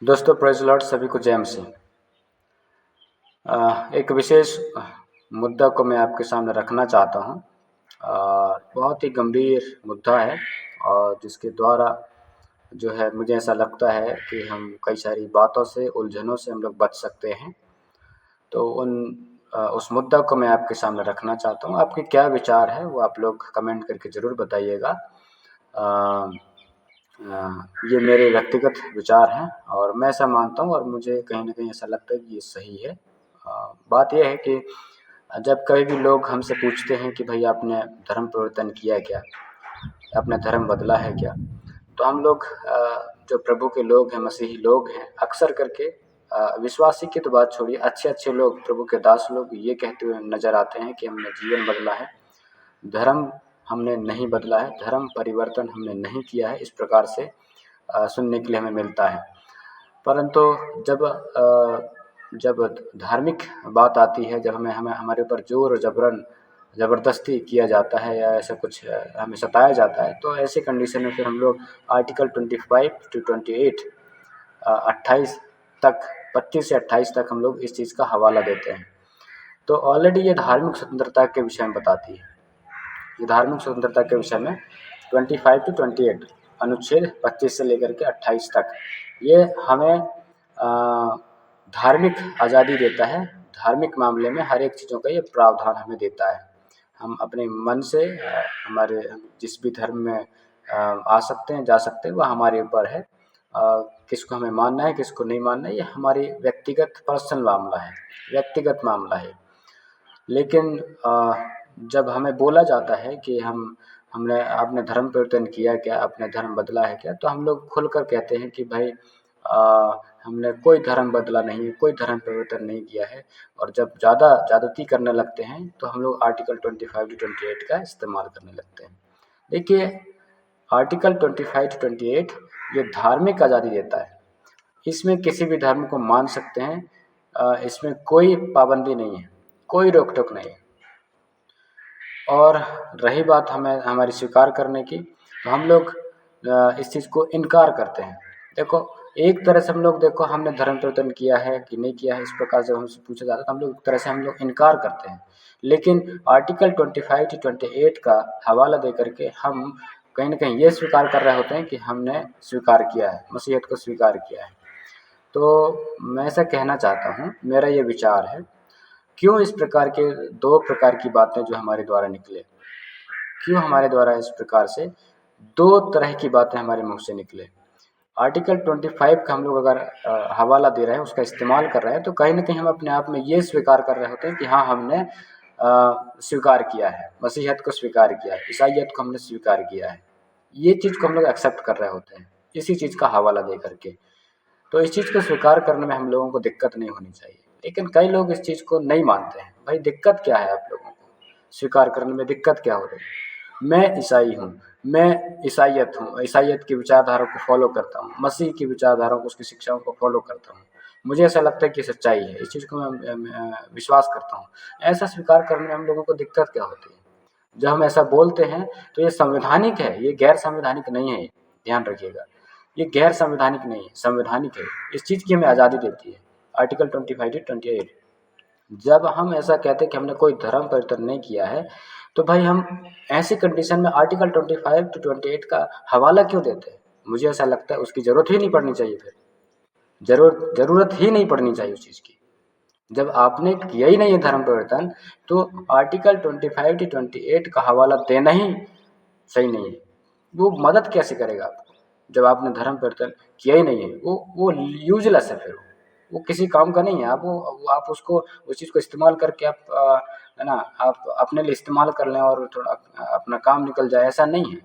दोस्तों praise Lord, सभी को जय मसीह। एक विशेष मुद्दा को मैं आपके सामने रखना चाहता हूँ। बहुत ही गंभीर मुद्दा है और जिसके द्वारा जो है मुझे ऐसा लगता है कि हम कई सारी बातों से, उलझनों से हम लोग बच सकते हैं। तो उस मुद्दा को मैं आपके सामने रखना चाहता हूँ। आपके क्या विचार है वो आप लोग कमेंट करके ज़रूर बताइएगा। ये मेरे व्यक्तिगत विचार हैं और मैं ऐसा मानता हूँ और मुझे कहीं न कहीं ऐसा लगता है कि ये सही है। बात ये है कि जब कभी भी लोग हमसे पूछते हैं कि भई आपने धर्म परिवर्तन किया क्या? आपने धर्म बदला है क्या? तो हम लोग जो प्रभु के लोग हैं, मसीही लोग हैं, अक्सर करके विश्वासी की तो बात छोड़िए, अच्छे-अच्छे लोग, प्रभु के दास लोग ये कहते हुए नज़र आते हैं कि हमने जीवन बदला है, धर्म हमने नहीं बदला है, धर्म परिवर्तन हमने नहीं किया है, इस प्रकार से सुनने के लिए हमें मिलता है। परंतु जब धार्मिक बात आती है, जब हमें हमारे ऊपर ज़ोर और ज़बरदस्ती किया जाता है या ऐसा कुछ हमें सताया जाता है, तो ऐसे कंडीशन में फिर हम लोग आर्टिकल 25 टू 28 28 तक 25 से 28 तक हम लोग इस चीज़ का हवाला देते हैं। तो ऑलरेडी ये धार्मिक स्वतंत्रता के विषय में बताती है। ये धार्मिक स्वतंत्रता के विषय में 25 टू 28 अनुच्छेद 25 से लेकर के 28 तक ये हमें धार्मिक आज़ादी देता है। धार्मिक मामले में हर एक चीज़ों का ये प्रावधान हमें देता है। हम अपने मन से हमारे जिस भी धर्म में आ सकते हैं, जा सकते हैं, वह हमारे ऊपर है। किसको हमें मानना है, किसको नहीं मानना है, ये हमारी व्यक्तिगत पर्सनल मामला है, व्यक्तिगत मामला है। लेकिन जब हमें बोला जाता है कि आपने धर्म परिवर्तन किया क्या, आपने धर्म बदला है क्या, तो हम लोग खुलकर कहते हैं कि भाई हमने कोई धर्म बदला नहीं है, कोई धर्म परिवर्तन नहीं किया है। और जब ज़्यादती करने लगते हैं तो हम लोग आर्टिकल 25 टू 28 का इस्तेमाल करने लगते हैं। देखिए, आर्टिकल 25 टू 28 ये धार्मिक आज़ादी देता है। इसमें किसी भी धर्म को मान सकते हैं, इसमें कोई पाबंदी नहीं है, कोई रोक-टोक नहीं है। और रही बात हमारी स्वीकार करने की, तो हम लोग इस चीज़ को इनकार करते हैं। देखो, एक तरह से हम लोग देखो हमने धर्म परिवर्तन किया है कि नहीं किया है, इस प्रकार जब हमसे पूछा जाता है तो हम लोग एक तरह से हम लोग इनकार करते हैं। लेकिन आर्टिकल 25 टू 28 का हवाला दे करके हम कहीं न कहीं ये स्वीकार कर रहे होते हैं कि हमने स्वीकार किया है, मसीहत को स्वीकार किया है। तो मैं ऐसा कहना चाहता हूँ, मेरा ये विचार है, क्यों इस प्रकार के 2 प्रकार की बातें जो हमारे द्वारा निकले, क्यों हमारे द्वारा इस प्रकार से 2 तरह की बातें हमारे मुँह से निकले। आर्टिकल 25 का हम लोग अगर हवाला दे रहे हैं, उसका इस्तेमाल कर रहे हैं, तो कहीं न कहीं हम अपने आप में ये स्वीकार कर रहे होते हैं कि हाँ, हमने स्वीकार किया है, मसीहत को स्वीकार किया है, ईसाईयत को हमने स्वीकार किया है। ये चीज़ को हम लोग एक्सेप्ट कर रहे होते हैं, इसी चीज़ का हवाला दे कर के। तो इस चीज़ को स्वीकार करने में हम लोगों को दिक्कत नहीं होनी चाहिए। लेकिन कई लोग इस चीज़ को नहीं मानते हैं। भाई दिक्कत क्या है आप लोगों को? स्वीकार करने में दिक्कत क्या हो रही है? मैं ईसाई हूँ, मैं ईसाईयत हूँ, ईसाईयत की विचारधारा को फ़ॉलो करता हूँ, मसीह की विचारधाराओं को, उसकी शिक्षाओं को फ़ॉलो करता हूँ। मुझे ऐसा लगता है कि सच्चाई है, इस चीज़ को मैं विश्वास करता हूँ। ऐसा स्वीकार करने में हम लोगों को दिक्कत क्या होती है? जब हम ऐसा बोलते हैं तो ये संवैधानिक है, ये गैर संवैधानिक नहीं है, ध्यान रखिएगा। ये गैर संवैधानिक नहीं है, संवैधानिक है। इस चीज़ की हमें आज़ादी देती है, आर्टिकल 25 टू 28। जब हम ऐसा कहते हैं कि हमने कोई धर्म परिवर्तन नहीं किया है, तो भाई हम ऐसी कंडीशन में आर्टिकल 25 टू 28 का हवाला क्यों देते हैं? मुझे ऐसा लगता है उसकी ज़रूरत ही नहीं पड़नी चाहिए फिर। ज़रूरत ही नहीं पड़नी चाहिए उस चीज़ की। जब आपने किया ही नहीं है धर्म परिवर्तन, तो आर्टिकल 25 टू 28 का हवाला देना ही सही नहीं है। वो मदद कैसे करेगा आपको? जब आपने धर्म परिवर्तन किया ही नहीं है, वो यूज़लेस है फिर वो किसी काम का नहीं है। आप उसको उस चीज़ को इस्तेमाल करके आप है ना, आप अपने लिए इस्तेमाल कर लें और थोड़ा अपना काम निकल जाए, ऐसा नहीं है।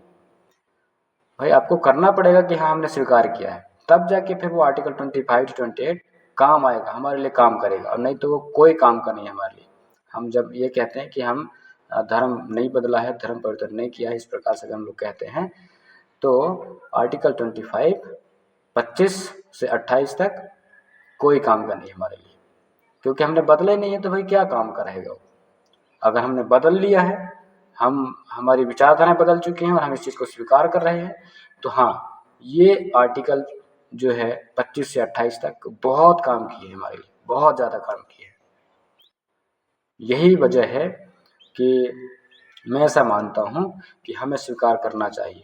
भाई आपको करना पड़ेगा कि हाँ, हमने स्वीकार किया है, तब जाके फिर वो आर्टिकल 25 टू 28 काम आएगा, हमारे लिए काम करेगा, और नहीं तो वो कोई काम का नहीं है हमारे लिए। हम जब ये कहते हैं कि हम धर्म नहीं बदला है, धर्म परिवर्तन नहीं किया है, इस प्रकार से हम लोग कहते हैं, तो आर्टिकल 25 से 28 तक कोई काम का नहीं है हमारे लिए, क्योंकि हमने बदला ही नहीं है, तो भाई क्या काम का रहेगा वो। अगर हमने बदल लिया है, हमारी विचारधाराएं बदल चुकी हैं और हम इस चीज़ को स्वीकार कर रहे हैं, तो हाँ, ये आर्टिकल जो है 25 से 28 तक बहुत काम किए हमारे लिए, बहुत ज़्यादा काम किए। यही वजह है कि मैं ऐसा मानता हूँ कि हमें स्वीकार करना चाहिए,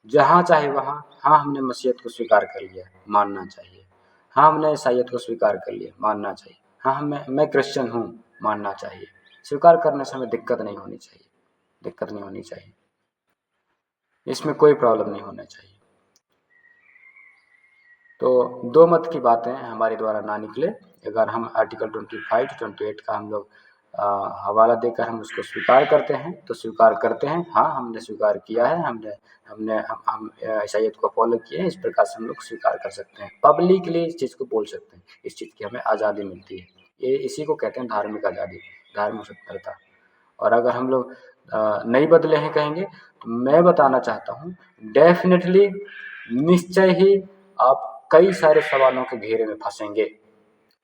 जहाँ चाहे वहाँ। हाँ, हमने मसीहत को स्वीकार कर लिया, मानना चाहिए। हाँ, हमने ईसाईयत को स्वीकार कर लिया, मानना चाहिए। हाँ, मैं क्रिश्चियन हूँ, मानना चाहिए। स्वीकार करने से हमें दिक्कत नहीं होनी चाहिए, दिक्कत नहीं होनी चाहिए, इसमें कोई प्रॉब्लम नहीं होना चाहिए। तो दो मत की बातें हमारे द्वारा ना निकले। अगर हम आर्टिकल 25 to 28 का हम लोग हवाला देकर हम उसको स्वीकार करते हैं तो स्वीकार करते हैं। हाँ, हमने स्वीकार किया है, हम ईसाईयत को फॉलो किए हैं, इस प्रकार से हम लोग स्वीकार कर सकते हैं, पब्लिकली इस चीज़ को बोल सकते हैं। इस चीज़ की हमें आज़ादी मिलती है। ये इसी को कहते हैं धार्मिक आज़ादी, धार्मिक स्वतंत्रता। और अगर हम लोग नहीं बदले हैं कहेंगे, तो मैं बताना चाहता हूँ डेफिनेटली, निश्चय ही आप कई सारे सवालों के घेरे में फंसेंगे,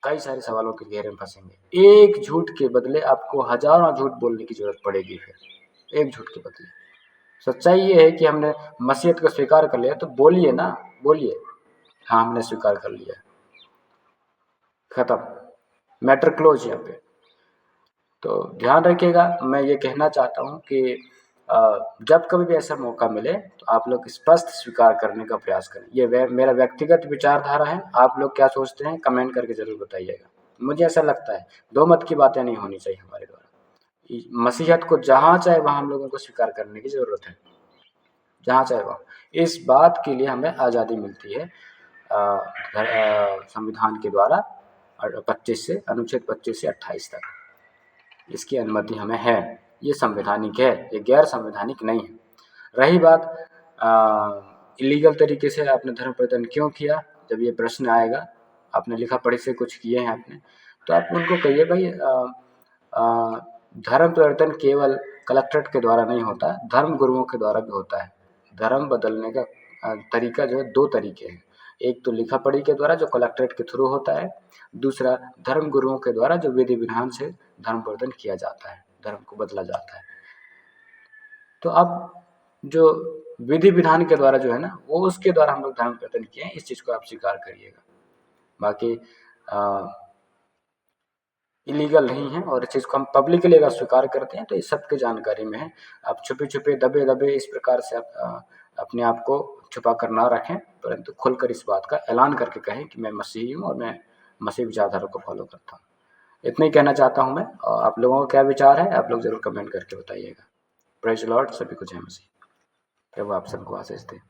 कई सारे सवालों के घेरे में फंसेंगे। एक झूठ के बदले आपको हजारों झूठ बोलने की जरूरत पड़ेगी। फिर एक झूठ के बदले सच्चाई ये है कि हमने मसीहत को स्वीकार कर लिया, तो बोलिए ना, बोलिए हाँ हमने स्वीकार कर लिया, खत्म, मैटर क्लोज यहाँ पे। तो ध्यान रखिएगा, मैं ये कहना चाहता हूँ कि जब कभी भी ऐसा मौका मिले तो आप लोग स्पष्ट स्वीकार करने का प्रयास करें। ये मेरा व्यक्तिगत विचारधारा है, आप लोग क्या सोचते हैं कमेंट करके ज़रूर बताइएगा। मुझे ऐसा लगता है दो मत की बातें नहीं होनी चाहिए हमारे द्वारा। मसीहत को जहाँ चाहे वहाँ हम लोगों को स्वीकार करने की ज़रूरत है, जहाँ चाहे वहाँ। इस बात के लिए हमें आज़ादी मिलती है संविधान के द्वारा, 25 से अनुच्छेद 25 से 28 तक इसकी अनुमति हमें है। ये संवैधानिक है, ये गैर संवैधानिक नहीं है। रही बात इलीगल तरीके से आपने धर्म परिवर्तन क्यों किया, जब ये प्रश्न आएगा, आपने लिखा पढ़ी से कुछ किए हैं आपने, तो आप उनको कहिए भाई धर्म परिवर्तन केवल कलेक्ट्रेट के द्वारा नहीं होता, धर्म गुरुओं के द्वारा भी होता है। धर्म बदलने का तरीका जो है दो तरीके हैं, एक तो लिखा पढ़ी के द्वारा जो कलेक्ट्रेट के थ्रू होता है, दूसरा धर्म गुरुओं के द्वारा जो विधि विधान से धर्म परिवर्तन किया जाता है, धर्म को बदला जाता है। तो अब जो विधि विधान के द्वारा जो है ना, वो उसके द्वारा हम लोग धर्म परिवर्तन किए हैं, इस चीज़ को आप स्वीकार करिएगा। बाकी इलीगल नहीं है, और इस चीज़ को हम पब्लिकली अगर स्वीकार करते हैं तो इस सबकी जानकारी में है। आप छुपे छुपे दबे दबे इस प्रकार से आप अपने आप को छुपा कर ना रखें, परंतु खुलकर इस बात का ऐलान करके कहें कि मैं मसीही हूँ और मैं मसीह विचारधारा को फॉलो करता हूँ। इतना ही कहना चाहता हूँ मैं। और आप लोगों का क्या विचार है, आप लोग ज़रूर कमेंट करके बताइएगा। प्रेज़ द लॉर्ड, सभी को जय मसीह। प्रभु आप सबको आशीष दे।